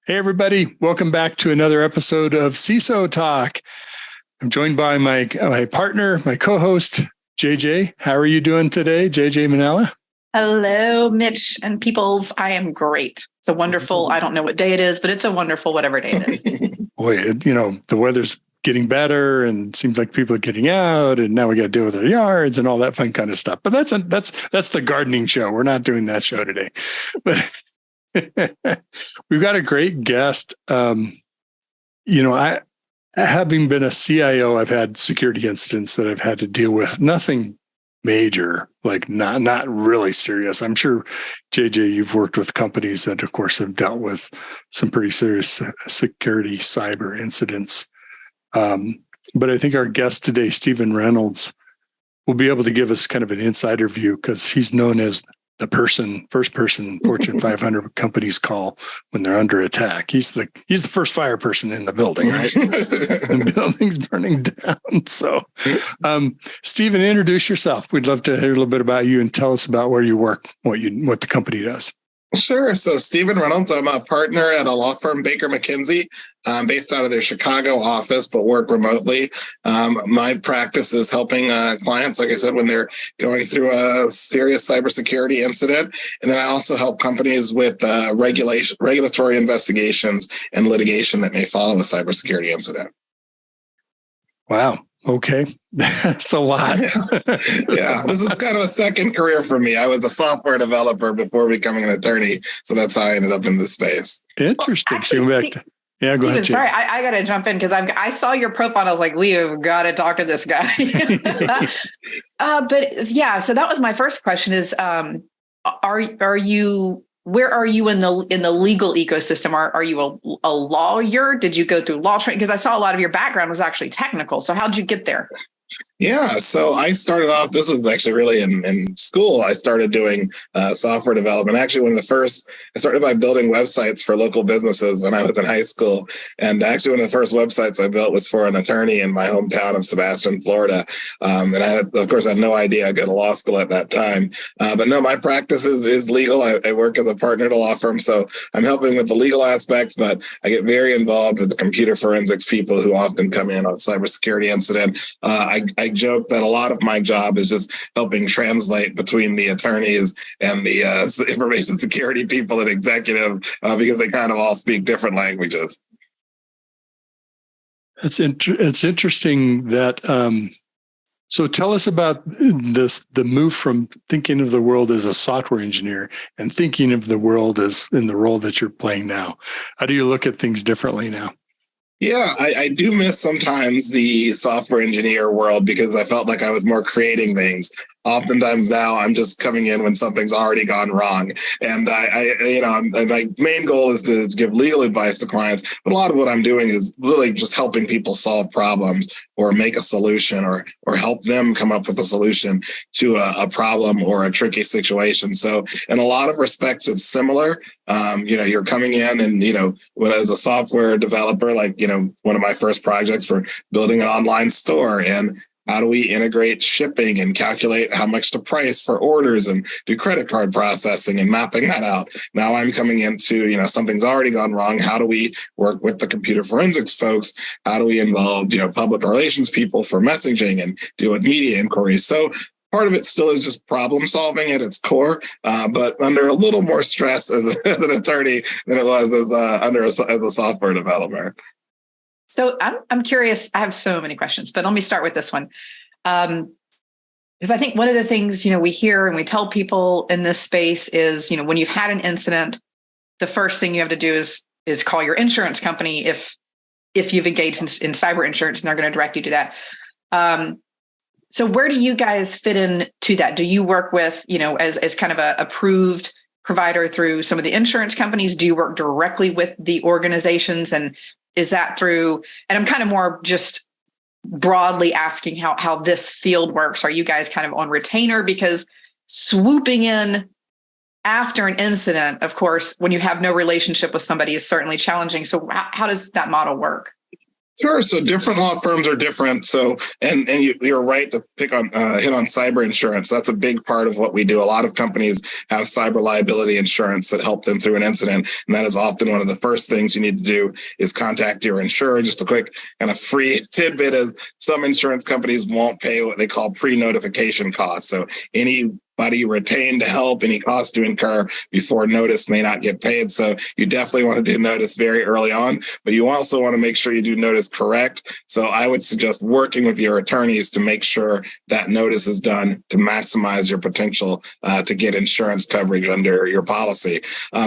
Hey, everybody. Welcome back to another episode of CISO Talk. I'm joined by my partner, my co-host, JJ. How are you doing today, JJ Manala? Hello, Mitch and peoples. I am great. It's a wonderful, I don't know what day it is, but it's a wonderful whatever day it is. Boy, the weather's getting better and it seems like people are getting out and now we got to deal with our yards and all that fun kind of stuff. But that's the gardening show. We're not doing that show today. But we've got a great guest. I having been a CIO, I've had security incidents that I've had to deal with. Nothing major, like not really serious. I'm sure, JJ, you've worked with companies that, of course, have dealt with some pretty serious security cyber incidents. But I think our guest today, Stephen Reynolds, will be able to give us kind of an insider view because he's known as the first person Fortune 500 companies call when they're under attack. He's the first fire person in the building, right? The building's burning down. So, Stephen, introduce yourself. We'd love to hear a little bit about you and tell us about where you work, what the company does. Sure. So Stephen Reynolds, I'm a partner at a law firm, Baker McKenzie, based out of their Chicago office, but work remotely. My practice is helping clients, like I said, when they're going through a serious cybersecurity incident. And then I also help companies with regulatory investigations and litigation that may follow a cybersecurity incident. Wow. Okay. That's a lot. Yeah. This is kind of a second career for me. I was a software developer before becoming an attorney. So that's how I ended up in this space. Interesting. Actually, go ahead. Sorry, I got to jump in because I saw your profile and I was like, we have got to talk to this guy. But yeah, so that was my first question is, where are you in the legal ecosystem? Are you a lawyer? Did you go through law training? Because I saw a lot of your background was actually technical. So how did you get there? Yeah, so I started off, this was actually really in school. I started doing software development. Actually, I started by building websites for local businesses when I was in high school. And actually, one of the first websites I built was for an attorney in my hometown of Sebastian, Florida. And I had no idea I'd go to law school at that time. But no, my practice is legal. I work as a partner at a law firm. So I'm helping with the legal aspects, but I get very involved with the computer forensics people who often come in on a cybersecurity incident. I joke that a lot of my job is just helping translate between the attorneys and the information security people and executives because they kind of all speak different languages. It's interesting that. So tell us about the move from thinking of the world as a software engineer and thinking of the world as in the role that you're playing now. How do you look at things differently now? Yeah, I do miss sometimes the software engineer world because I felt like I was more creating things. Oftentimes now I'm just coming in when something's already gone wrong. And my main goal is to give legal advice to clients. But a lot of what I'm doing is really just helping people solve problems or make a solution or help them come up with a solution to a problem or a tricky situation. So in a lot of respects, it's similar. You're coming in and, as a software developer, one of my first projects for building an online store and how do we integrate shipping and calculate how much to price for orders and do credit card processing and mapping that out? Now I'm coming into, something's already gone wrong. How do we work with the computer forensics folks? How do we involve, public relations people for messaging and deal with media inquiries? So part of it still is just problem solving at its core, but under a little more stress as an attorney than it was as a software developer. So I'm curious. I have so many questions, but let me start with this one. Because I think one of the things, we hear and we tell people in this space is, when you've had an incident, the first thing you have to do is call your insurance company if you've engaged in cyber insurance, and they're going to direct you to that. So where do you guys fit in to that? Do you work with, as kind of a approved provider through some of the insurance companies? Do you work directly with the organizations? And is that through, and I'm kind of more just broadly asking how this field works. Are you guys kind of on retainer? Because swooping in after an incident, of course, when you have no relationship with somebody is certainly challenging. So how does that model work? Sure. So different law firms are different. So, and you're right to hit on cyber insurance. That's a big part of what we do. A lot of companies have cyber liability insurance that help them through an incident. And that is often one of the first things you need to do is contact your insurer. Just a quick kind of free tidbit is some insurance companies won't pay what they call pre-notification costs. So anybody retained to help, any cost to incur before notice may not get paid. So you definitely want to do notice very early on, but you also want to make sure you do notice correct. So I would suggest working with your attorneys to make sure that notice is done to maximize your potential to get insurance coverage under your policy.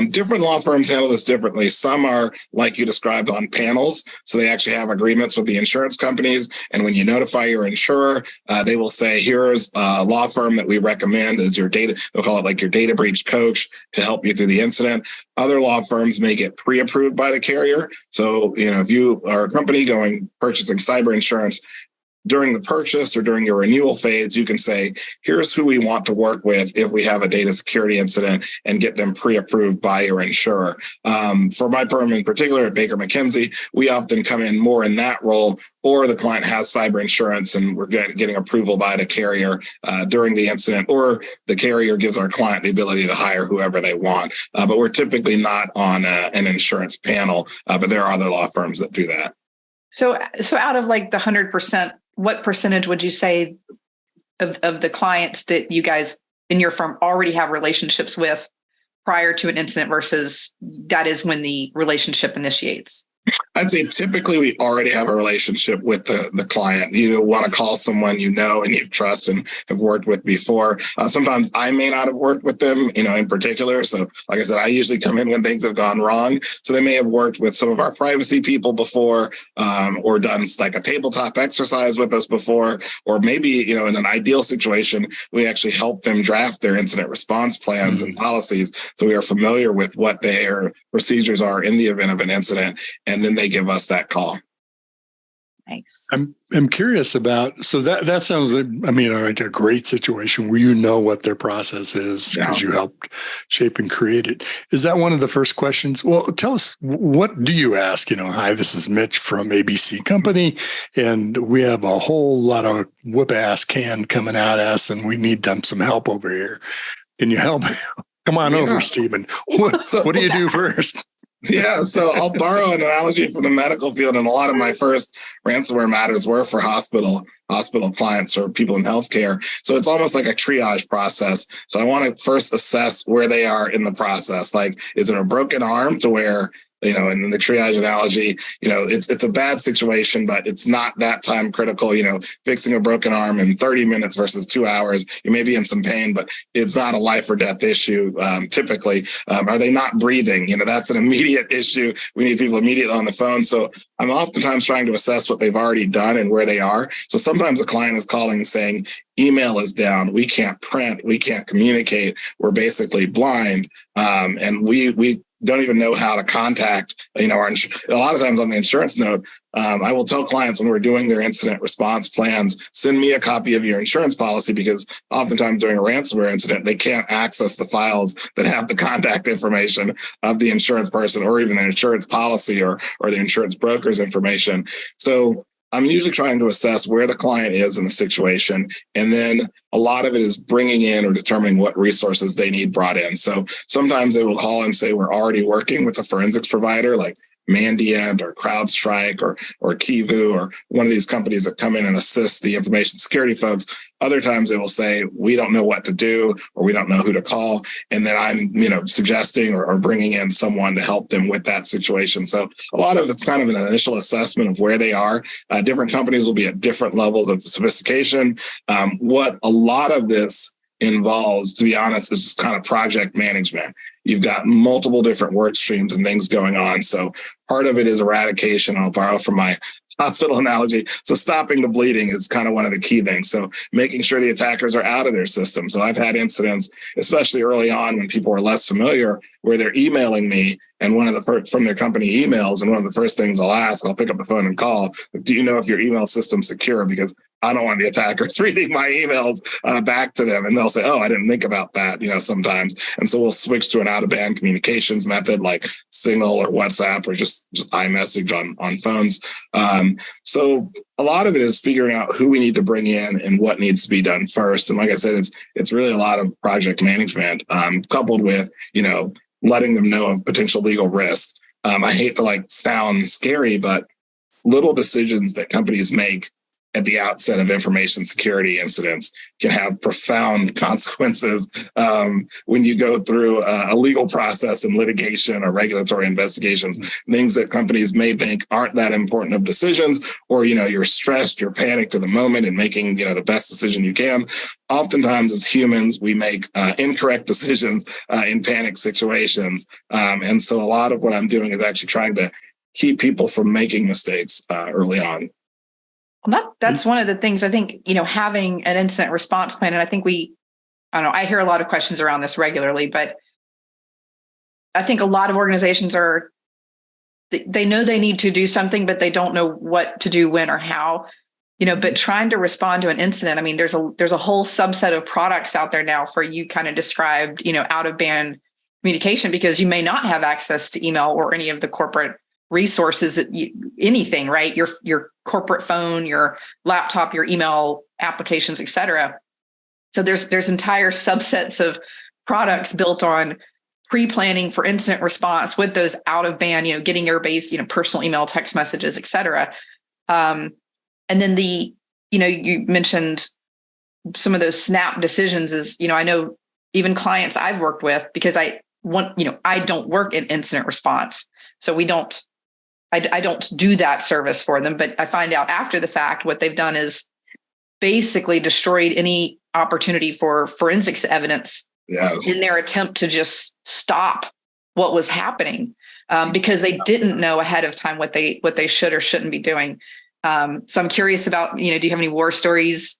Different law firms handle this differently. Some are, like you described, on panels. So they actually have agreements with the insurance companies. And when you notify your insurer, they will say, here's a law firm that we recommend as your data, they'll call it like your data breach coach to help you through the incident. Other law firms may get pre-approved by the carrier. So, if you are a company purchasing cyber insurance, during the purchase or during your renewal phase, you can say, here's who we want to work with if we have a data security incident, and get them pre-approved by your insurer. For my firm in particular at Baker McKenzie, we often come in more in that role, or the client has cyber insurance and we're getting approval by the carrier during the incident, or the carrier gives our client the ability to hire whoever they want. But we're typically not on an insurance panel, but there are other law firms that do that. So out of like the 100%, what percentage would you say of the clients that you guys in your firm already have relationships with prior to an incident versus that is when the relationship initiates? I'd say typically we already have a relationship with the client. You want to call someone you know and you trust and have worked with before. Sometimes I may not have worked with them, in particular. So like I said, I usually come in when things have gone wrong. So they may have worked with some of our privacy people before, or done like a tabletop exercise with us before, or maybe, in an ideal situation, we actually help them draft their incident response plans and policies. So we are familiar with what their procedures are in the event of an incident. And then they give us that call. Nice. I'm curious about, so that sounds like a great situation where you know what their process is because you helped shape and create it. Is that one of the first questions? Well, tell us, what do you ask? Hi, this is Mitch from ABC Company, and we have a whole lot of whoop-ass can coming at us, and we need some help over here. Can you help? Come on over, Stephen. What do you do first? Yeah, so I'll borrow an analogy from the medical field, and a lot of my first ransomware matters were for hospital clients or people in healthcare. So it's almost like a triage process. So I want to first assess where they are in the process. Like, is it a broken arm to where, and in the triage analogy, it's a bad situation, but it's not that time critical. Fixing a broken arm in 30 minutes versus 2 hours, you may be in some pain, but it's not a life or death issue. Typically, are they not breathing? That's an immediate issue. We need people immediately on the phone. So I'm oftentimes trying to assess what they've already done and where they are. So sometimes a client is calling and saying, email is down. We can't print. We can't communicate. We're basically blind. And we don't even know how to contact, a lot of times on the insurance note, I will tell clients when we're doing their incident response plans, send me a copy of your insurance policy, because oftentimes during a ransomware incident, they can't access the files that have the contact information of the insurance person, or even the insurance policy or the insurance broker's information. So I'm usually trying to assess where the client is in the situation. And then a lot of it is bringing in or determining what resources they need brought in. So sometimes they will call and say, we're already working with a forensics provider like Mandiant or CrowdStrike or Kivu or one of these companies that come in and assist the information security folks. Other times they will say, we don't know what to do, or we don't know who to call. And then I'm, suggesting or bringing in someone to help them with that situation. So a lot of it's kind of an initial assessment of where they are. Different companies will be at different levels of sophistication. What a lot of this involves, to be honest, is just kind of project management. You've got multiple different work streams and things going on. So part of it is eradication. I'll borrow from my hospital analogy. So stopping the bleeding is kind of one of the key things. So making sure the attackers are out of their system. So I've had incidents, especially early on when people are less familiar, where they're emailing me and from their company emails. And one of the first things I'll pick up the phone and call, do you know if your email system's secure? Because I don't want the attackers reading my emails back to them. And they'll say, oh, I didn't think about that, sometimes. And so we'll switch to an out-of-band communications method like Signal or WhatsApp or just iMessage on phones. So a lot of it is figuring out who we need to bring in and what needs to be done first. And like I said, it's really a lot of project management coupled with, letting them know of potential legal risk. I hate to sound scary, but little decisions that companies make at the outset of information security incidents can have profound consequences when you go through a legal process and litigation or regulatory investigations, things that companies may think aren't that important of decisions, or, you're stressed, you're panicked at the moment and making, the best decision you can. Oftentimes as humans, we make incorrect decisions in panic situations. And so a lot of what I'm doing is actually trying to keep people from making mistakes early on. Well, that's one of the things I think, having an incident response plan. And I think I hear a lot of questions around this regularly, but I think a lot of organizations they know they need to do something, but they don't know what to do, when, or how, but trying to respond to an incident. I mean, there's a whole subset of products out there now for you kind of described, out of band communication, because you may not have access to email or any of the corporate resources, anything, right? Your corporate phone, your laptop, your email applications, et cetera. So there's entire subsets of products built on pre-planning for incident response with those out of band, getting your base, personal email, text messages, et cetera. And then you mentioned some of those snap decisions is, I know even clients I've worked with, because I don't work in incident response. So I don't do that service for them, but I find out after the fact what they've done is basically destroyed any opportunity for forensics evidence in their attempt to just stop what was happening because they didn't know ahead of time what they should or shouldn't be doing. So I'm curious about, do you have any war stories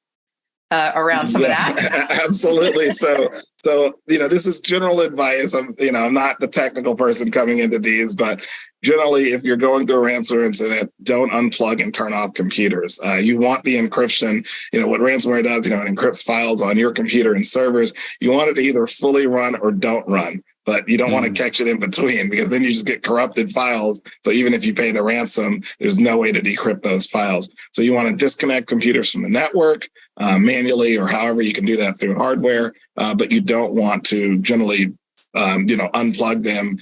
around some of that? Absolutely. So, this is general advice. I'm not the technical person coming into these, but generally, if you're going through a ransomware incident, don't unplug and turn off computers. You want the encryption. What ransomware does, it encrypts files on your computer and servers. You want it to either fully run or don't run, but you don't want to catch it in between, because then you just get corrupted files. So even if you pay the ransom, there's no way to decrypt those files. So you want to disconnect computers from the network manually, or however you can do that through hardware. But you don't want to generally unplug them,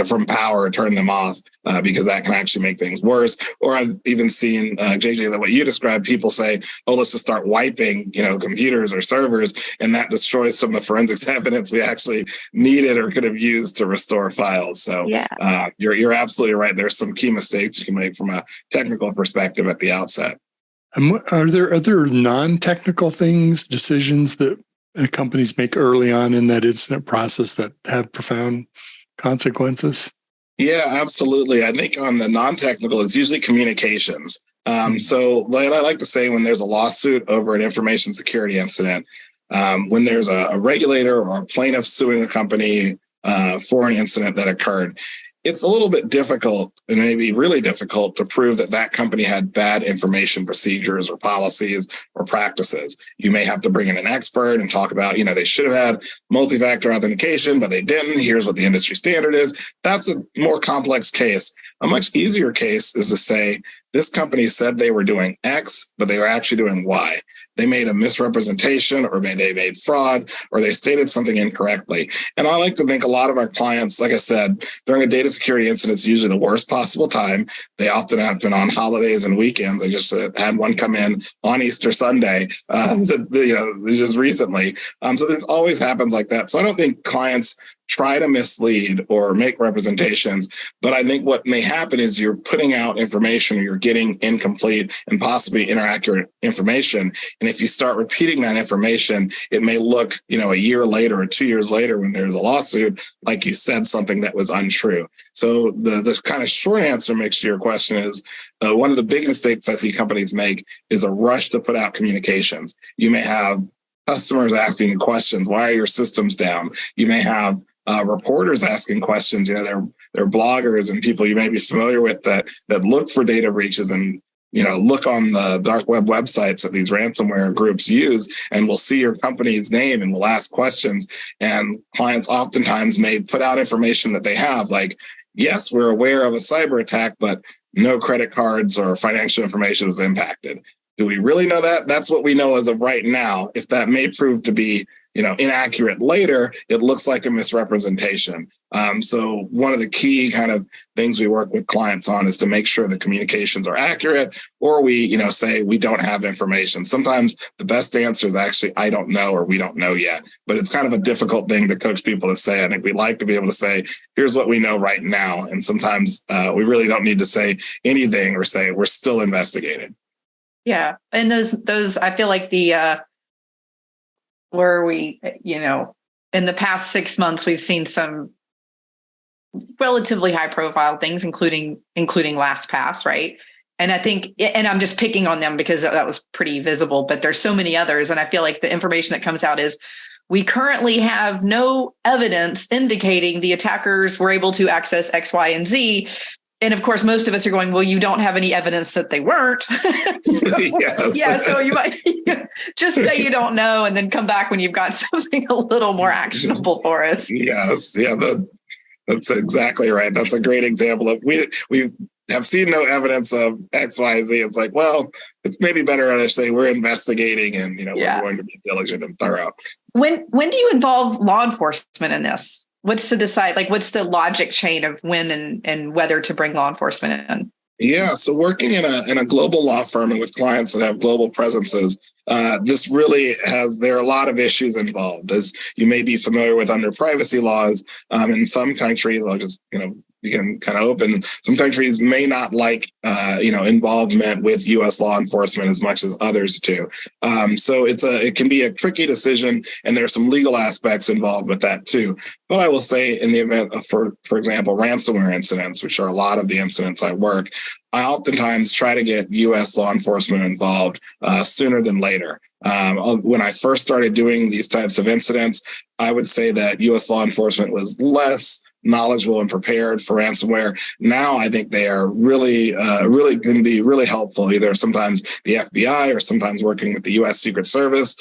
from power or turn them off, because that can actually make things worse. Or I've even seen, JJ, that what you described, people say, oh, let's just start wiping, computers or servers, and that destroys some of the forensics evidence we actually needed or could have used to restore files. So you're absolutely right. There's some key mistakes you can make from a technical perspective at the outset. Are there other non-technical decisions that companies make early on in that incident process that have profound consequences? Yeah, absolutely. I think on the non-technical, it's usually communications. So like I like to say, when there's a lawsuit over an information security incident, when there's a regulator or a plaintiff suing a company for an incident that occurred, it's a little bit difficult, and maybe really difficult, to prove that company had bad information procedures or policies or practices. You may have to bring in an expert and talk about, they should have had multi-factor authentication, but they didn't. Here's what the industry standard is. That's a more complex case. A much easier case is to say, this company said they were doing X, but they were actually doing Y. They made a misrepresentation, or they made fraud, or they stated something incorrectly. And I like to think a lot of our clients, like I said, during a data security incident, it's usually the worst possible time. They often happen on holidays and weekends. I just had one come in on Easter Sunday, just recently. So this always happens like that. So I don't think clients try to mislead or make representations. But I think what may happen is you're putting out information, or you're getting incomplete and possibly inaccurate information. And if you start repeating that information, it may look, a year later or 2 years later, when there's a lawsuit, like you said something that was untrue. So the kind of short answer makes to your question is, one of the big mistakes I see companies make is a rush to put out communications. You may have customers asking questions. Why are your systems down? You may have reporters asking questions. They're bloggers and people you may be familiar with that look for data breaches and look on the dark web websites that these ransomware groups use, and we'll see your company's name and we'll ask questions. And clients oftentimes may put out information that they have, like, yes, we're aware of a cyber attack, but no credit cards or financial information was impacted. Do we really know that? That's what we know as of right now. If that may prove to be, inaccurate later, it looks like a misrepresentation. So one of the key kind of things we work with clients on is to make sure the communications are accurate, or we, say we don't have information. Sometimes the best answer is actually, I don't know, or we don't know yet. But it's kind of a difficult thing to coach people to say. I think we like to be able to say, here's what we know right now. And sometimes we really don't need to say anything or say we're still investigating. Yeah. And those, I feel like where we, in the past 6 months, we've seen some relatively high profile things, including LastPass, right? And I think, and I'm just picking on them because that was pretty visible, but there's so many others. And I feel like the information that comes out is we currently have no evidence indicating the attackers were able to access X, Y, and Z. And of course, most of us are going, well, you don't have any evidence that they weren't. So you might just say you don't know and then come back when you've got something a little more actionable for us. Yes. Yeah, that's exactly right. That's a great example of we have seen no evidence of X, Y, Z. It's like, well, it's maybe better to say we're investigating and, we're going to be diligent and thorough. When do you involve law enforcement in this? What's to decide? Like, what's the logic chain of when and whether to bring law enforcement in? Yeah, so working in a global law firm and with clients that have global presences, this really there are a lot of issues involved. As you may be familiar with under privacy laws, in some countries, I'll just, you can kind of open. Some countries may not like, involvement with U.S. law enforcement as much as others do. So it can be a tricky decision, and there's some legal aspects involved with that too. But I will say, in the event of, for example, ransomware incidents, which are a lot of the incidents I work, I oftentimes try to get U.S. law enforcement involved sooner than later. When I first started doing these types of incidents, I would say that U.S. law enforcement was less knowledgeable and prepared for ransomware. Now I think they are really going to be really helpful, either sometimes the FBI or sometimes working with the U.S. Secret Service,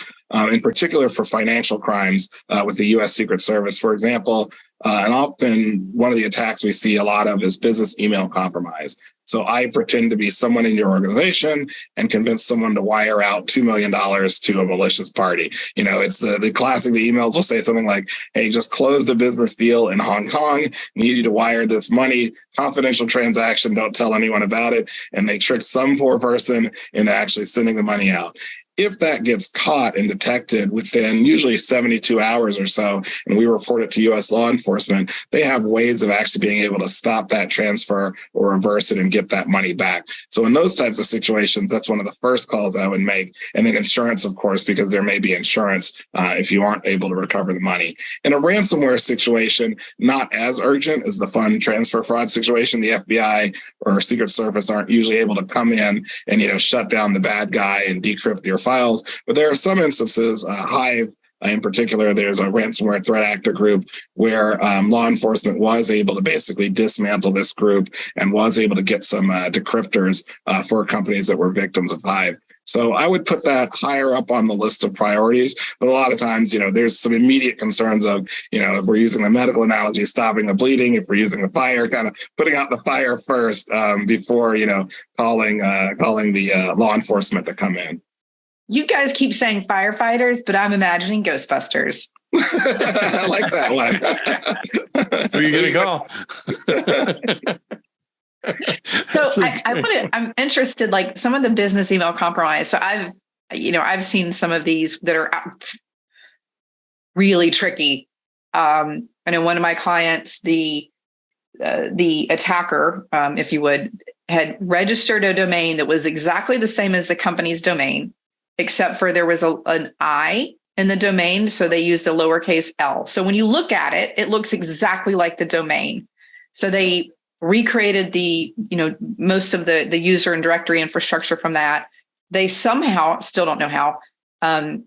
in particular for financial crimes with the U.S. Secret Service, for example. And often one of the attacks we see a lot of is business email compromise. So I pretend to be someone in your organization and convince someone to wire out $2 million to a malicious party. It's the classic, the emails will say something like, hey, just closed a business deal in Hong Kong, need you to wire this money, confidential transaction, don't tell anyone about it. And they trick some poor person into actually sending the money out. If that gets caught and detected within usually 72 hours or so, and we report it to U.S. law enforcement, they have ways of actually being able to stop that transfer or reverse it and get that money back. So in those types of situations, that's one of the first calls I would make. And then insurance, of course, because there may be insurance if you aren't able to recover the money. In a ransomware situation, not as urgent as the fund transfer fraud situation. The FBI or Secret Service aren't usually able to come in and, shut down the bad guy and decrypt your files. But there are some instances, Hive in particular, there's a ransomware threat actor group where law enforcement was able to basically dismantle this group and was able to get some decryptors for companies that were victims of Hive. So I would put that higher up on the list of priorities. But a lot of times, there's some immediate concerns of, if we're using the medical analogy, stopping the bleeding, if we're using the fire, kind of putting out the fire first before, calling the law enforcement to come in. You guys keep saying firefighters, but I'm imagining Ghostbusters. I like that one. Who are you going to call? So I'm interested, like some of the business email compromise. So I've seen some of these that are really tricky. I know one of my clients, the attacker, if you would, had registered a domain that was exactly the same as the company's domain, except for there was an I in the domain. So they used a lowercase L. So when you look at it, it looks exactly like the domain. So they recreated most of the user and directory infrastructure from that. They somehow, still don't know how,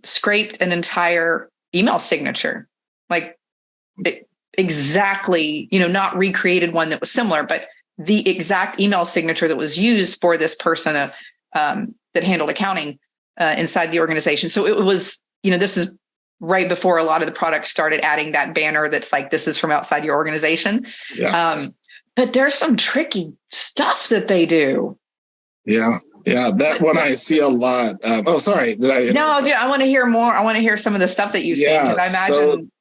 scraped an entire email signature, like exactly, not recreated one that was similar, but the exact email signature that was used for this person that handled accounting inside the organization. So it was, this is right before a lot of the products started adding that banner that's like, this is from outside your organization. Yeah. But there's some tricky stuff that they do. Yeah. Yeah. That one I see a lot. Sorry. Did I? No, I want to hear more. I want to hear some of the stuff that you see. Because I imagine.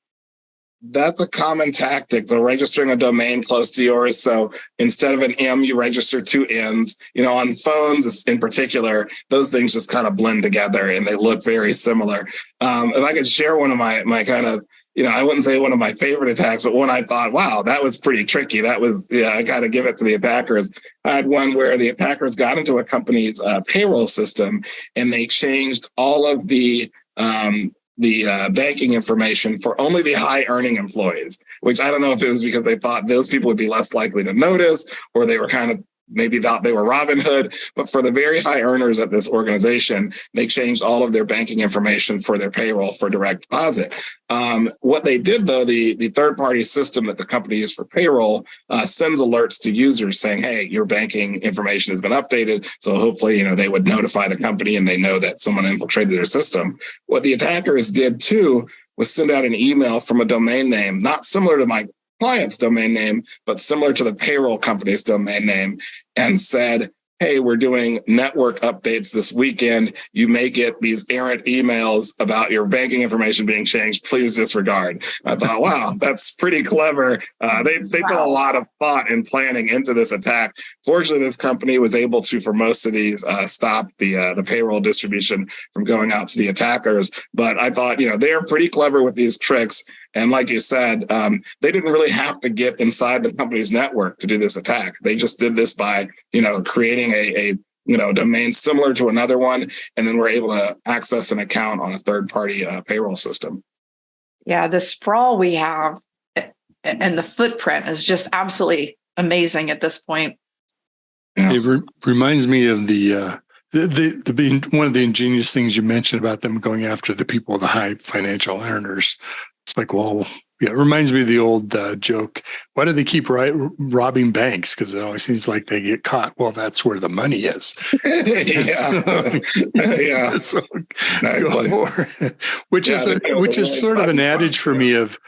That's a common tactic. They're registering a domain close to yours. So instead of an M, you register 2 N's. On phones in particular, those things just kind of blend together and they look very similar. If I could share one of my kind of, I wouldn't say one of my favorite attacks, but one I thought, wow, that was pretty tricky. That was, I got to give it to the attackers. I had one where the attackers got into a company's payroll system and they changed all of the banking information for only the high earning employees, which I don't know if it was because they thought those people would be less likely to notice, or they were kind of maybe thought they were Robin Hood, but for the very high earners at this organization, they changed all of their banking information for their payroll for direct deposit. What they did, though, the third-party system that the company uses for payroll sends alerts to users saying, hey, your banking information has been updated. So hopefully, they would notify the company and they know that someone infiltrated their system. What the attackers did, too, was send out an email from a domain name, not similar to my client's domain name, but similar to the payroll company's domain name, and said, hey, we're doing network updates this weekend. You may get these errant emails about your banking information being changed. Please disregard. I thought, wow, that's pretty clever. They put a lot of thought and planning into this attack. Fortunately, this company was able to, for most of these, stop the payroll distribution from going out to the attackers. But I thought, they're pretty clever with these tricks. And like you said, they didn't really have to get inside the company's network to do this attack. They just did this by, creating a domain similar to another one, and then we're able to access an account on a third-party payroll system. Yeah, the sprawl we have and the footprint is just absolutely amazing at this point. Yeah. It reminds me of the one of the ingenious things you mentioned about them going after the people with the high financial earners. It's like, well, yeah, it reminds me of the old joke. Why do they keep robbing banks? Because it always seems like they get caught. Well, that's where the money is. Yeah. So go for it. Which is sort of an adage for me of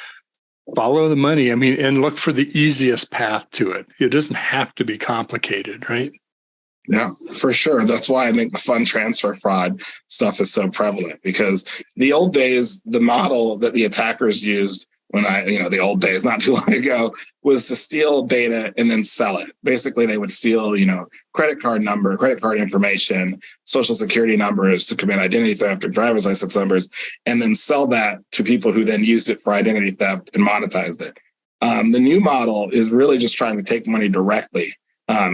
follow the money. I mean, and look for the easiest path to it. It doesn't have to be complicated, right? Yeah, for sure. That's why I think the fund transfer fraud stuff is so prevalent, because the old days, the model that the attackers used the old days, not too long ago, was to steal data and then sell it. Basically, they would steal, credit card number, credit card information, social security numbers to commit identity theft or driver's license numbers, and then sell that to people who then used it for identity theft and monetized it. The new model is really just trying to take money directly.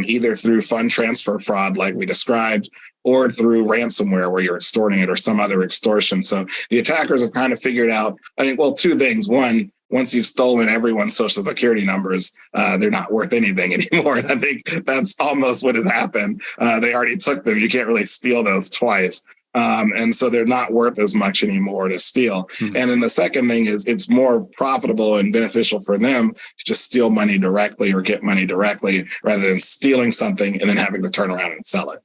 Either through fund transfer fraud, like we described, or through ransomware, where you're extorting it, or some other extortion. So the attackers have kind of figured out, I think, well, 2 things. One, once you've stolen everyone's social security numbers, they're not worth anything anymore. And I think that's almost what has happened. They already took them. You can't really steal those twice. And so they're not worth as much anymore to steal. Mm-hmm. And then the second thing is it's more profitable and beneficial for them to just steal money directly or get money directly, rather than stealing something and then having to turn around and sell it.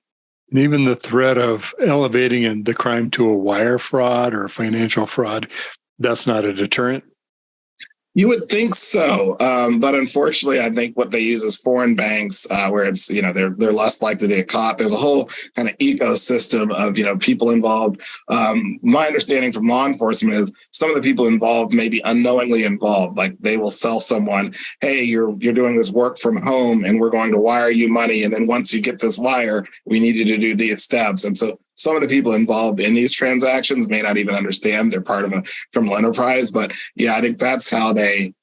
And even the threat of elevating the crime to a wire fraud or financial fraud, that's not a deterrent. You would think so, but unfortunately, I think what they use is foreign banks, where it's they're less likely to get caught. There's a whole kind of ecosystem of people involved. My understanding from law enforcement is some of the people involved may be unknowingly involved. Like they will sell someone, "Hey, you're doing this work from home, and we're going to wire you money, and then once you get this wire, we need you to do these steps." And so some of the people involved in these transactions may not even understand they're part of a criminal enterprise. But yeah, I think that's how they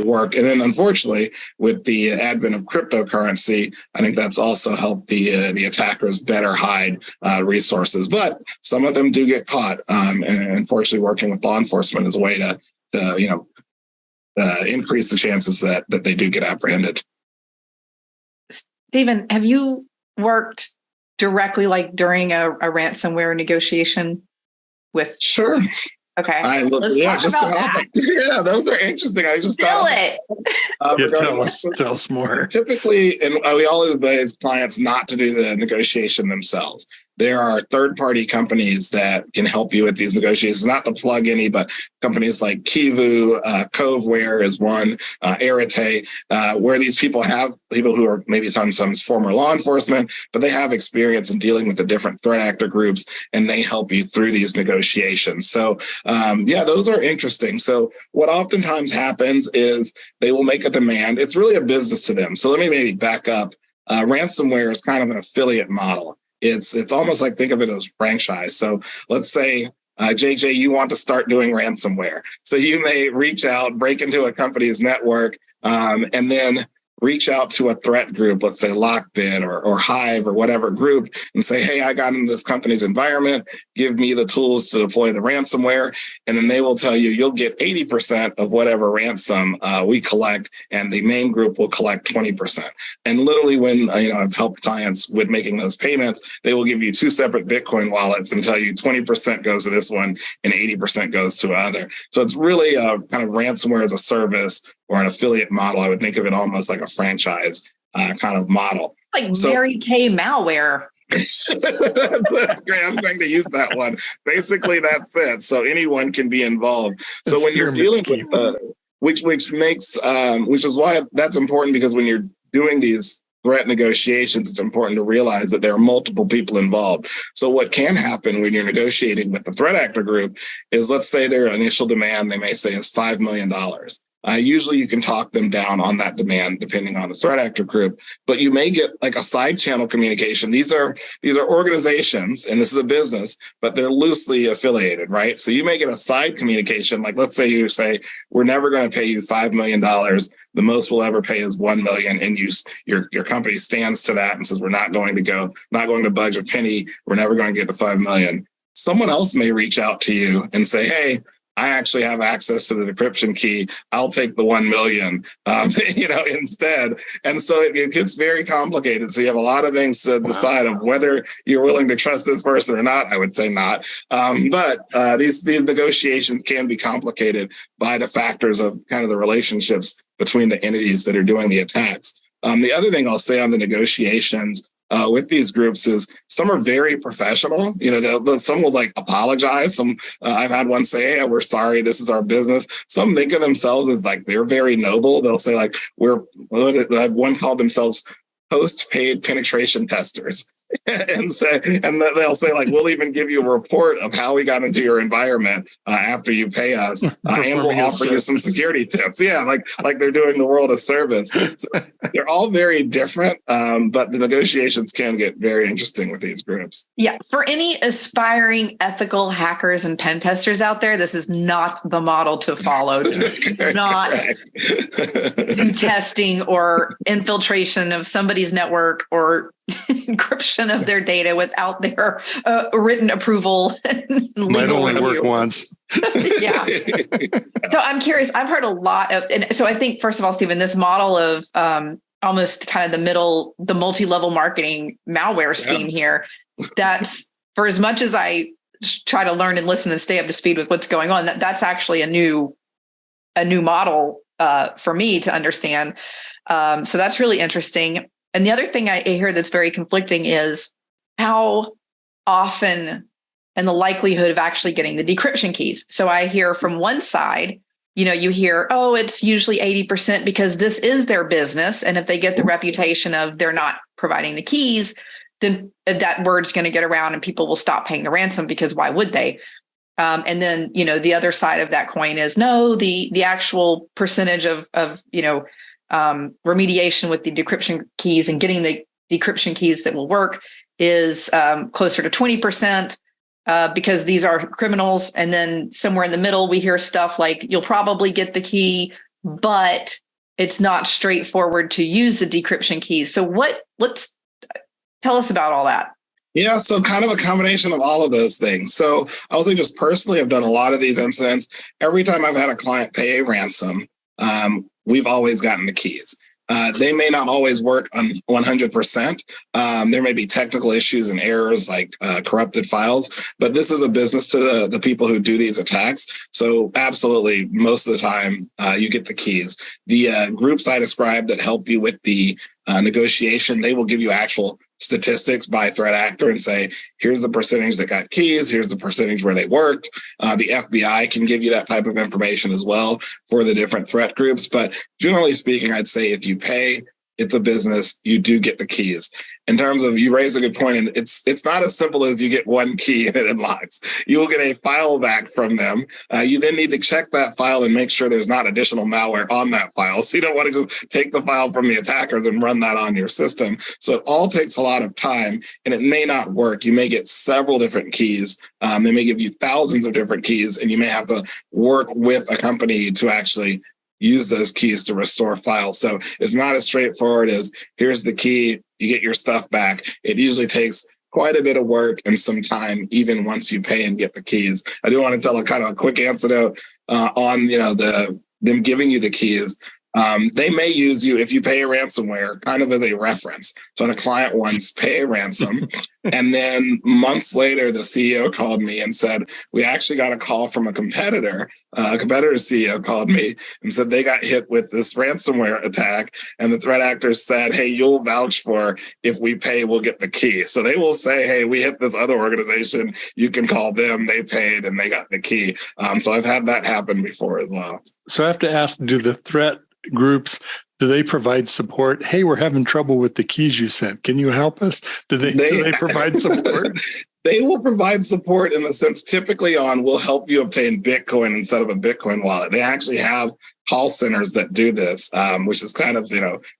work. And then unfortunately, with the advent of cryptocurrency, I think that's also helped the attackers better hide resources. But some of them do get caught. And unfortunately, working with law enforcement is a way to increase the chances that they do get apprehended. Stephen, have you worked directly, like during a ransomware negotiation with? Sure. Okay. Let's talk about that. Yeah, those are interesting. I just Tell it. Tell us more. Typically, and we always advise clients not to do the negotiation themselves. There are third-party companies that can help you with these negotiations, not to plug any, but companies like Kivu, Coveware is one, Arete, where these people who are maybe sometimes former law enforcement, but they have experience in dealing with the different threat actor groups, and they help you through these negotiations. So, those are interesting. So what oftentimes happens is they will make a demand. It's really a business to them. So let me maybe back up. Ransomware is kind of an affiliate model. It's almost like, think of it as franchise. So let's say, JJ, you want to start doing ransomware. So you may reach out, break into a company's network, and then reach out to a threat group, let's say Lockbit or Hive or whatever group, and say, hey, I got into this company's environment. Give me the tools to deploy the ransomware. And then they will tell you, you'll get 80% of whatever ransom we collect, and the main group will collect 20%. And literally when I've helped clients with making those payments, they will give you 2 separate Bitcoin wallets and tell you 20% goes to this one and 80% goes to another. So it's really a kind of ransomware as a service or an affiliate model. I would think of it almost like a franchise kind of model. Like Mary Kay malware. That's great. I'm going to use that one. Basically, that's it. So anyone can be involved. So when you're dealing with, which is why that's important, because when you're doing these threat negotiations, it's important to realize that there are multiple people involved. So what can happen when you're negotiating with the threat actor group is, let's say their initial demand, they may say, is $5 million. Usually you can talk them down on that demand depending on the threat actor group, but you may get like a side channel communication. These are organizations, and this is a business, but they're loosely affiliated, right? So you may get a side communication, like let's say you say, we're never going to pay you $5 million. The most we'll ever pay is $1 million. And your company stands to that and says, we're not going to budge a penny. We're never going to get to $5 million. Someone else may reach out to you and say, hey, I actually have access to the decryption key. I'll take the 1 million, instead. And so it gets very complicated. So you have a lot of things to decide of whether you're willing to trust this person or not. I would say not. But these negotiations can be complicated by the factors of kind of the relationships between the entities that are doing the attacks. The other thing I'll say on the negotiations with these groups is some are very professional. Some will like apologize. I've had one say, hey, we're sorry, this is our business. Some think of themselves as like, they're very noble. They'll say like, one called themselves post-paid penetration testers. And they'll say like, we'll even give you a report of how we got into your environment after you pay us, and we'll offer you some security tips. Yeah, like they're doing the world a service. So they're all very different, but the negotiations can get very interesting with these groups. Yeah, for any aspiring ethical hackers and pen testers out there, this is not the model to follow. Do not do testing or infiltration of somebody's network or encryption of their data without their written approval. Might only work once. Yeah. So I'm curious. I've heard a lot of, and so I think, first of all, Stephen, this model of almost kind of the multi-level marketing malware scheme here, that's, for as much as I try to learn and listen and stay up to speed with what's going on, that's actually a new model for me to understand. So that's really interesting. And the other thing I hear that's very conflicting is how often and the likelihood of actually getting the decryption keys. So I hear from one side, you hear, oh, it's usually 80% because this is their business. And if they get the reputation of they're not providing the keys, then that word's going to get around and people will stop paying the ransom, because why would they? And then, the other side of that coin is no, the actual percentage of remediation with the decryption keys and getting the decryption keys that will work is closer to 20% because these are criminals. And then somewhere in the middle, we hear stuff like you'll probably get the key, but it's not straightforward to use the decryption keys. So let's tell us about all that. Yeah, so kind of a combination of all of those things. So I will say, just personally, I've done a lot of these incidents. Every time I've had a client pay a ransom, we've always gotten the keys. They may not always work on 100%. There may be technical issues and errors like corrupted files, but this is a business to the people who do these attacks. So absolutely, most of the time, you get the keys. The groups I described that help you with the negotiation, they will give you actual statistics by threat actor and say, here's the percentage that got keys, here's the percentage where they worked. The FBI can give you that type of information as well for the different threat groups. But generally speaking, I'd say if you pay, it's a business, you do get the keys. In terms of, you raise a good point, and it's not as simple as you get one key and it unlocks. You will get a file back from them. You then need to check that file and make sure there's not additional malware on that file. So you don't want to just take the file from the attackers and run that on your system. So it all takes a lot of time, and it may not work. You may get several different keys. They may give you thousands of different keys, and you may have to work with a company to actually use those keys to restore files. So it's not as straightforward as here's the key, you get your stuff back. It usually takes quite a bit of work and some time, even once you pay and get the keys. I do want to tell a kind of a quick anecdote on them giving you the keys. They may use you if you pay a ransomware kind of as a reference. So when a client once pay a ransom, and then months later, the CEO called me and said, we actually got a call from a competitor. A competitor's CEO called me and said they got hit with this ransomware attack. And the threat actors said, hey, you'll vouch for if we pay, we'll get the key. So they will say, hey, we hit this other organization. You can call them. They paid and they got the key. So I've had that happen before as well. So I have to ask, do the threat groups, do they provide support? Hey, we're having trouble with the keys you sent. Can you help us? Do they provide support? They will provide support in the sense typically on we'll help you obtain Bitcoin instead of a Bitcoin wallet. They actually have call centers that do this, which is kind of,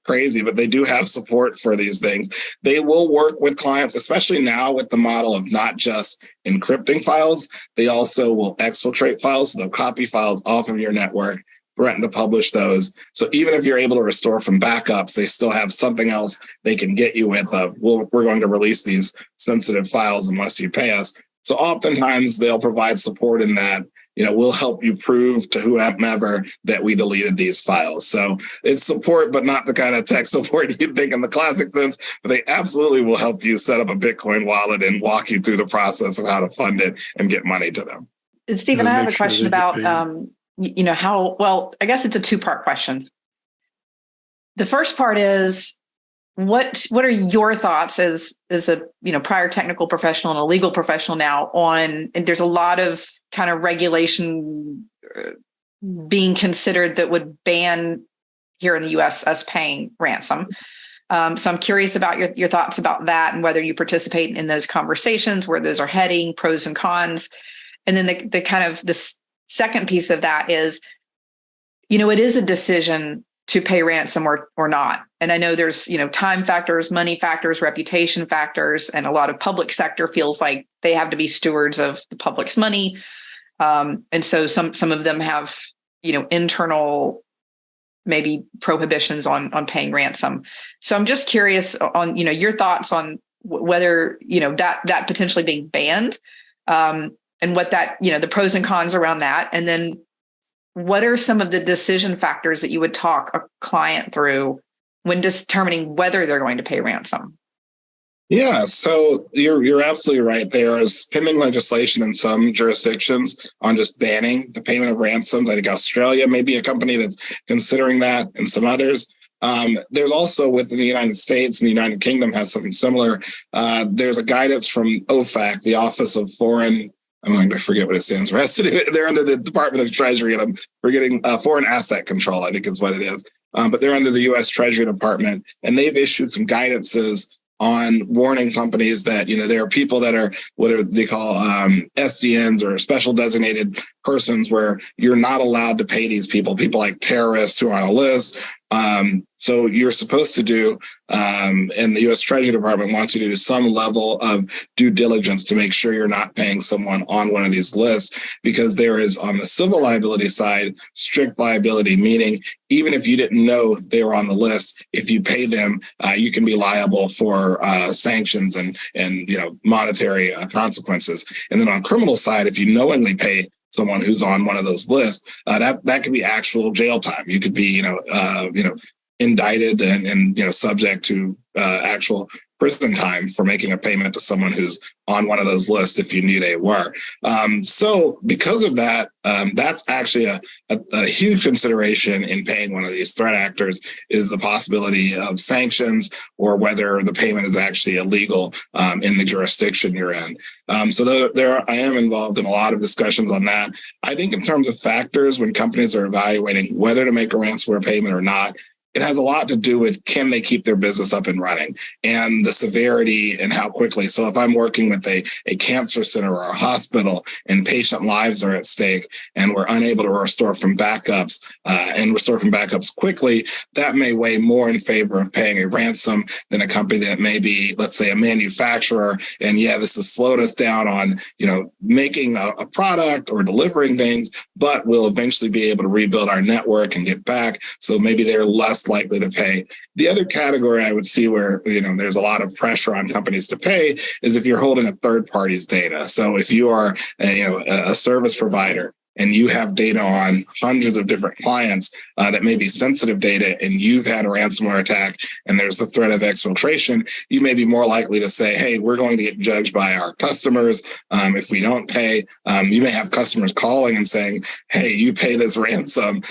crazy, but they do have support for these things. They will work with clients, especially now with the model of not just encrypting files. They also will exfiltrate files. So they'll copy files off of your network, threaten to publish those. So even if you're able to restore from backups, they still have something else they can get you with. We're going to release these sensitive files unless you pay us. So oftentimes they'll provide support in that, we'll help you prove to whomever that we deleted these files. So it's support, but not the kind of tech support you'd think in the classic sense, but they absolutely will help you set up a Bitcoin wallet and walk you through the process of how to fund it and get money to them. Stephen, I have a question about, I guess it's a two-part question. The first part is, what are your thoughts as a prior technical professional and a legal professional now on, and there's a lot of kind of regulation being considered that would ban here in the US us paying ransom. So I'm curious about your thoughts about that and whether you participate in those conversations, where those are heading, pros and cons. And then the kind of the second piece of that is, it is a decision to pay ransom or not. And I know there's, time factors, money factors, reputation factors, and a lot of public sector feels like they have to be stewards of the public's money. And so some of them have, internal maybe prohibitions on paying ransom. So I'm just curious on, your thoughts on whether, that potentially being banned, and what that, the pros and cons around that. And then what are some of the decision factors that you would talk a client through when determining whether they're going to pay ransom? Yeah, so you're absolutely right. There is pending legislation in some jurisdictions on just banning the payment of ransoms. I think Australia may be a company that's considering that, and some others. There's also within the United States, and the United Kingdom has something similar. There's a guidance from OFAC, the Office of Foreign, I'm going to forget what it stands for. They're under the Department of Treasury, and I'm forgetting Foreign Asset Control, I think is what it is. But they're under the U.S. Treasury Department, and they've issued some guidances on warning companies that, there are people that are what they call SDNs, or special designated persons, where you're not allowed to pay these people like terrorists who are on a list. So you're supposed to do, and the U.S. Treasury Department wants you to do some level of due diligence to make sure you're not paying someone on one of these lists, because there is, on the civil liability side, strict liability, meaning even if you didn't know they were on the list, if you pay them, you can be liable for sanctions and monetary consequences. And then on criminal side, if you knowingly pay someone who's on one of those lists, that could be actual jail time. You could be, indicted and subject to actual prison time for making a payment to someone who's on one of those lists if you knew they were. So because of that, that's actually a huge consideration in paying one of these threat actors is the possibility of sanctions or whether the payment is actually illegal in the jurisdiction you're in. So I am involved in a lot of discussions on that. I think in terms of factors, when companies are evaluating whether to make a ransomware payment or not, it has a lot to do with can they keep their business up and running and the severity and how quickly. So if I'm working with a cancer center or a hospital and patient lives are at stake and we're unable to restore from backups quickly, that may weigh more in favor of paying a ransom than a company that may be, let's say, a manufacturer. And this has slowed us down on, making a product or delivering things, but we'll eventually be able to rebuild our network and get back. So maybe they're less likely to pay. The other category I would see where, there's a lot of pressure on companies to pay is if you're holding a third party's data. So if you are, a service provider and you have data on hundreds of different clients that may be sensitive data and you've had a ransomware attack and there's the threat of exfiltration, you may be more likely to say, hey, we're going to get judged by our customers if we don't pay. You may have customers calling and saying, hey, you pay this ransom.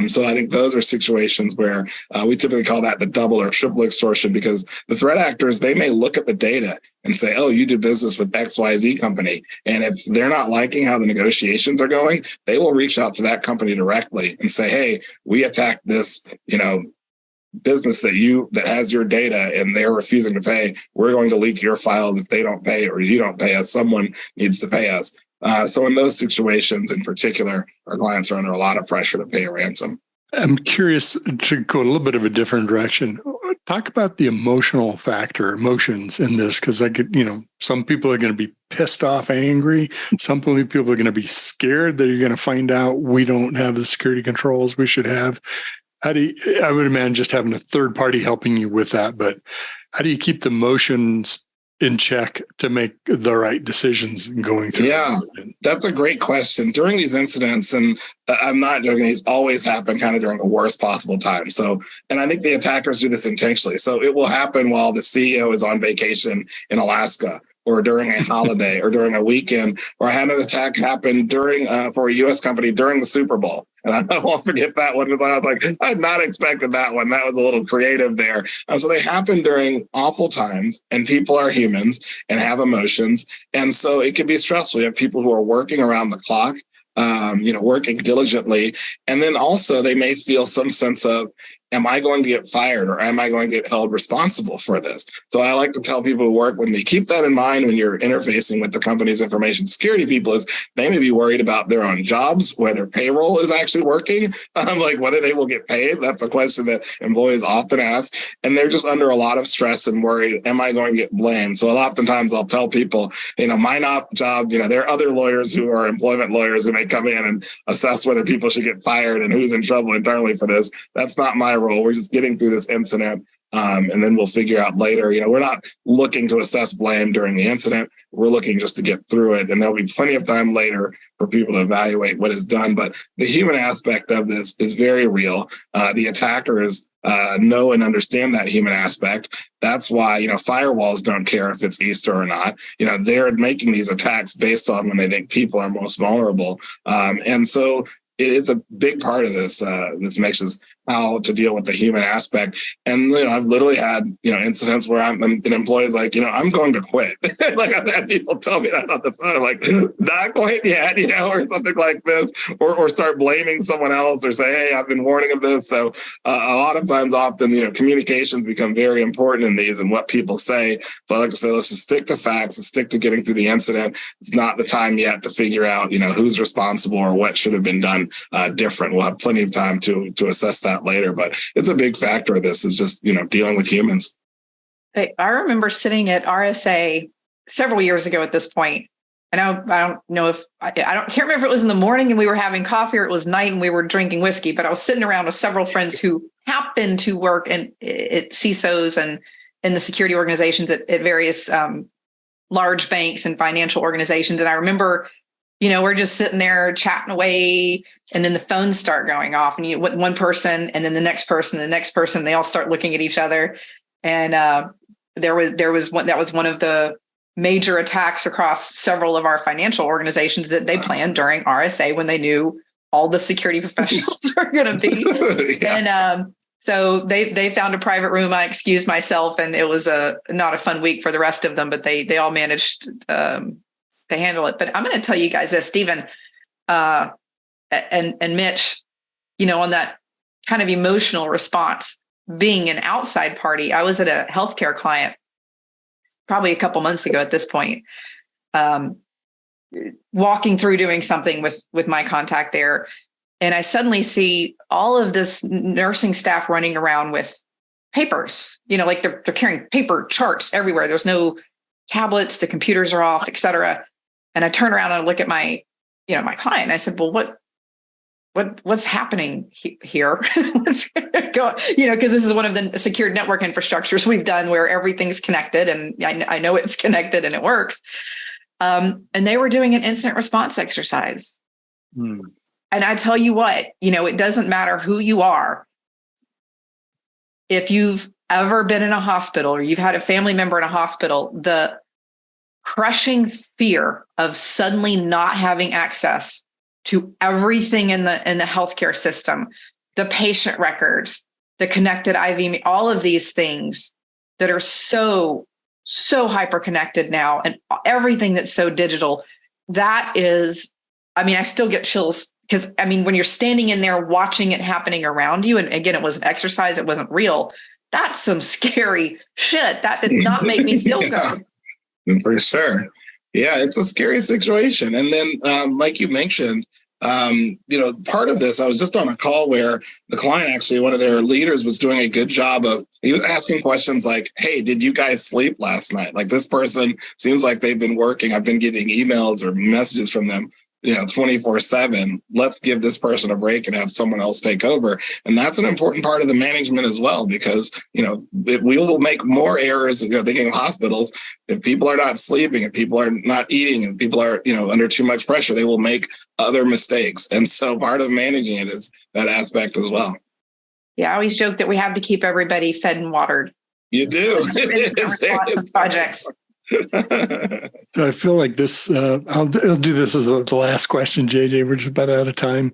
So I think those are situations where we typically call that the double or triple extortion, because the threat actors, they may look at the data and say, oh, you do business with XYZ company. And if they're not liking how the negotiations are going, they will reach out to that company directly and say, hey, we attacked this, business that has your data and they're refusing to pay. We're going to leak your file if they don't pay or you don't pay us. Someone needs to pay us. So in those situations in particular, our clients are under a lot of pressure to pay a ransom. I'm curious to go a little bit of a different direction. Talk about the emotions in this, because some people are going to be pissed off, angry. Some people are going to be scared that you're going to find out we don't have the security controls we should have. I would imagine just having a third party helping you with that, but how do you keep the emotions in check to make the right decisions going through? Yeah, that's a great question. During these incidents, and I'm not joking, these always happen kind of during the worst possible time. So, and I think the attackers do this intentionally. So it will happen while the CEO is on vacation in Alaska, or during a holiday, or during a weekend, or I had an attack happen for a U.S. company during the Super Bowl. And I won't forget that one, because I was like, I had not expected that one. That was a little creative there. So they happen during awful times, and people are humans and have emotions. And so it can be stressful. You have people who are working around the clock, working diligently. And then also they may feel some sense of, am I going to get fired or am I going to get held responsible for this? So I like to tell people who work with me, keep that in mind when you're interfacing with the company's information security people, is they may be worried about their own jobs, whether payroll is actually working, like whether they will get paid. That's a question that employees often ask. And they're just under a lot of stress and worried, am I going to get blamed? So oftentimes I'll tell people, my job, there are other lawyers who are employment lawyers who may come in and assess whether people should get fired and who's in trouble internally for this. That's not my role. We're just getting through this incident, and then we'll figure out later. We're not looking to assess blame during the incident. We're looking just to get through it, and there'll be plenty of time later for people to evaluate what is done. But the human aspect of this is very real. The attackers know and understand that human aspect. That's why firewalls don't care if it's Easter or not. They're making these attacks based on when they think people are most vulnerable, and so it's a big part of this. This makes us how to deal with the human aspect. And, I've literally had, incidents where an employee's like, I'm going to quit. Like I've had people tell me that on the phone. I'm like, not quite yet, or something like this, or start blaming someone else or say, hey, I've been warning of this. So a lot of times, often, communications become very important in these and what people say. So I like to say, let's just stick to facts and stick to getting through the incident. It's not the time yet to figure out, who's responsible or what should have been done different. We'll have plenty of time to assess that later, but it's a big factor of this is just, dealing with humans. I remember sitting at RSA several years ago at this point. And I don't know if I can't remember if it was in the morning and we were having coffee or it was night and we were drinking whiskey, but I was sitting around with several friends who happened to work at CISOs and in the security organizations at various large banks and financial organizations. And I remember we're just sitting there chatting away, and then the phones start going off, and one person, and then the next person, they all start looking at each other. And there was one that was one of the major attacks across several of our financial organizations that they planned during RSA when they knew all the security professionals were going to be. Yeah. And so they found a private room. I excused myself, and it was not a fun week for the rest of them, but they all managed to handle it. But I'm going to tell you guys this, Stephen and Mitch, on that kind of emotional response, being an outside party. I was at a healthcare client probably a couple months ago at this point, walking through doing something with my contact there. And I suddenly see all of this nursing staff running around with papers, like they're carrying paper charts everywhere. There's no tablets, the computers are off, et cetera. And I turn around and I look at my client, and I said, well, what's happening here? What's going, because this is one of the secured network infrastructures we've done where everything's connected, and I know it's connected and it works. And they were doing an incident response exercise. And I tell you what, it doesn't matter who you are. If you've ever been in a hospital or you've had a family member in a hospital, the crushing fear of suddenly not having access to everything in the healthcare system, the patient records, the connected IV, all of these things that are so hyper connected now, and everything that's so digital, that is, I still get chills because when you're standing in there watching it happening around you, and again, it was an exercise, it wasn't real. That's some scary shit. That did not make me feel good. For sure. Yeah, it's a scary situation. And then, like you mentioned, part of this, I was just on a call where the client, actually, one of their leaders, was doing a good job he was asking questions like, hey, did you guys sleep last night? Like, this person seems like they've been working. I've been getting emails or messages from them 24/7. Let's give this person a break and have someone else take over. And that's an important part of the management as well, because, we will make more errors, thinking of hospitals. If people are not sleeping, if people are not eating, and people are, under too much pressure, they will make other mistakes. And so part of managing it is that aspect as well. Yeah. I always joke that we have to keep everybody fed and watered. You do. Projects. So I feel like this, I'll do this as the last question, JJ. We're just about out of time.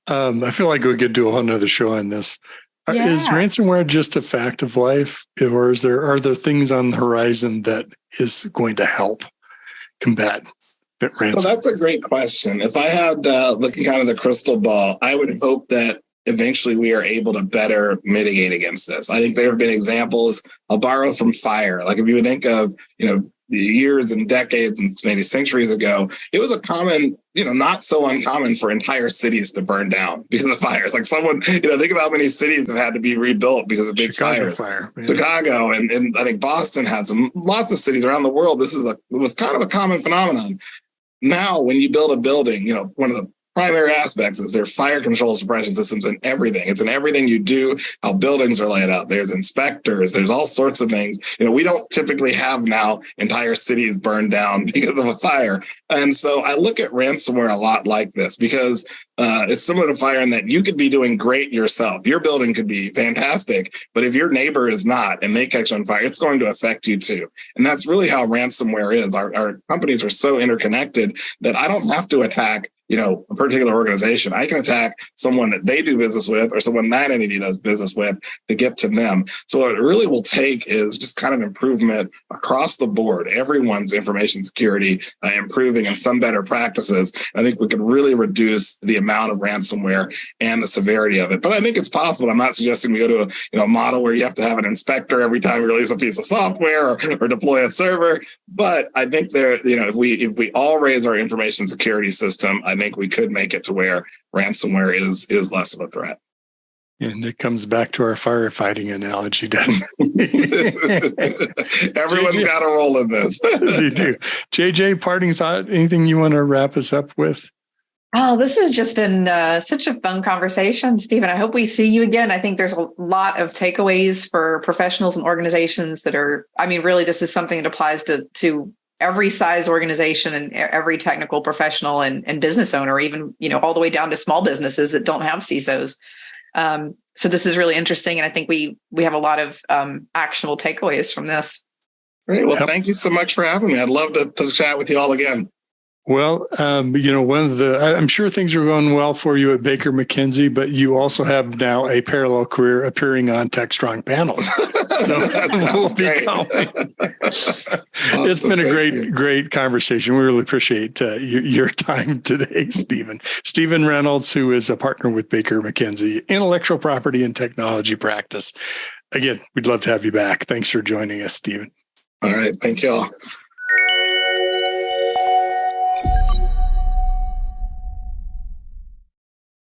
I feel like we could do a whole nother show on this. Yeah. Is ransomware just a fact of life, or are there things on the horizon that is going to help combat ransomware? So that's a great question. If I had looking kind of the crystal ball, I would hope that eventually we are able to better mitigate against this. I think there have been examples. I'll borrow from fire. Like, if you would think of, years and decades and maybe centuries ago, it was a common, not so uncommon for entire cities to burn down because of fires. Like, someone, think about how many cities have had to be rebuilt because of big fires. Yeah. Chicago and I think Boston had lots of cities around the world. It was kind of a common phenomenon. Now, when you build a building, one of the primary aspects is their fire control suppression systems in everything. It's in everything you do, how buildings are laid out. There's inspectors, there's all sorts of things. We don't typically have now entire cities burned down because of a fire. And so I look at ransomware a lot like this, because it's similar to fire in that you could be doing great yourself. Your building could be fantastic, but if your neighbor is not and they catch on fire, it's going to affect you too. And that's really how ransomware is. Our companies are so interconnected that I don't have to attack a particular organization. I can attack someone that they do business with, or someone that entity does business with, to get to them. So what it really will take is just kind of improvement across the board. Everyone's information security improving, and some better practices. I think we could really reduce the amount of ransomware and the severity of it. But I think it's possible. I'm not suggesting we go to a model where you have to have an inspector every time we release a piece of software or deploy a server. But I think if we all raise our information security system, I think we could make it to where ransomware is less of a threat. And it comes back to our firefighting analogy, doesn't it? Everyone's got a role in this. You do. JJ, parting thought, anything you want to wrap us up with? Oh, this has just been such a fun conversation, Stephen. I hope we see you again. I think there's a lot of takeaways for professionals and organizations that are, really, this is something that applies to every size organization and every technical professional and business owner, even, all the way down to small businesses that don't have CISOs. So this is really interesting. And I think we have a lot of actionable takeaways from this. Great. Well, thank you so much for having me. I'd love to chat with you all again. Well, I'm sure things are going well for you at Baker McKenzie, but you also have now a parallel career appearing on TechStrong panels. So we'll be coming. Awesome. It's been a great conversation. We really appreciate your time today, Stephen. Stephen Reynolds, who is a partner with Baker McKenzie, intellectual property and technology practice. Again, we'd love to have you back. Thanks for joining us, Stephen. All right. Thank you all.